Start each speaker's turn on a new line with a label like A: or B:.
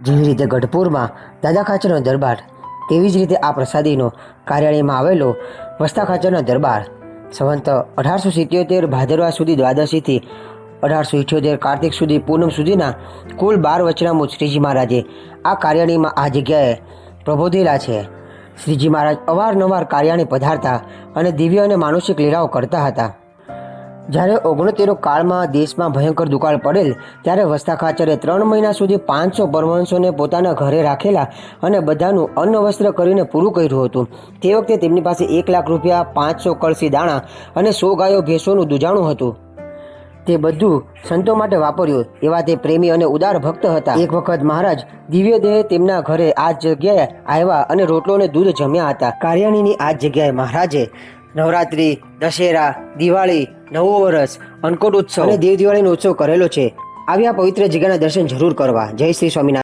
A: જેવી રીતે ગઢપુરમાં દાદા ખાચરનો દરબાર, તેવી જ રીતે આ પ્રસાદીનો કાર્યાલયમાં આવેલો વસ્તા ખાચરનો દરબાર સંવંત 1877 ભાદરવા સુધી દ્વાદશીથી 1878 કાર્તિક સુધી પૂનમ સુધીના કુલ 12 વચનામું શ્રીજી મહારાજે આ કાર્યાલયમાં આ જગ્યાએ પ્રબોધેલા છે. શ્રીજી મહારાજ અવારનવાર કાર્યાલય પધારતા અને દિવ્ય અને માનુષિક લીલાઓ કરતા હતા. જ્યારે 69 કાળમાં દેશમાં ભયંકર દુકાળ પડેલ ત્યારે વસ્તા ખાચરે 3 મહિના સુધી 500 પરમહંસોને પોતાના ઘરે રાખેલા અને બધાનું અન્ન વસ્ત્ર કરીને પૂરું કર્યું હતું. તે વખતે તેમની પાસે 1 લાખ રૂપિયા, 500 કળશી દાણા અને 100 ગાયો ભેંસોનું દૂજાણું હતું. તે બધું સંતો માટે વાપર્યું. એવા તે પ્રેમી અને ઉદાર ભક્ત હતા. એક વખત મહારાજ દિવ્ય દેહે તેમના ઘરે આ જગ્યાએ આવ્યા અને રોટલો અને દૂધ જમ્યા હતા. કાર્યાણીની આ જગ્યાએ મહારાજે નવરાત્રી, દશેરા, દિવાળી, નવું વર્ષ, અન્નકૂટ ઉત્સવ અને દેવ દિવાળીનો ઉત્સવ કરેલો છે. આવી આ પવિત્ર જગ્યાના દર્શન જરૂર કરવા. જય શ્રી સ્વામિનારાયણ.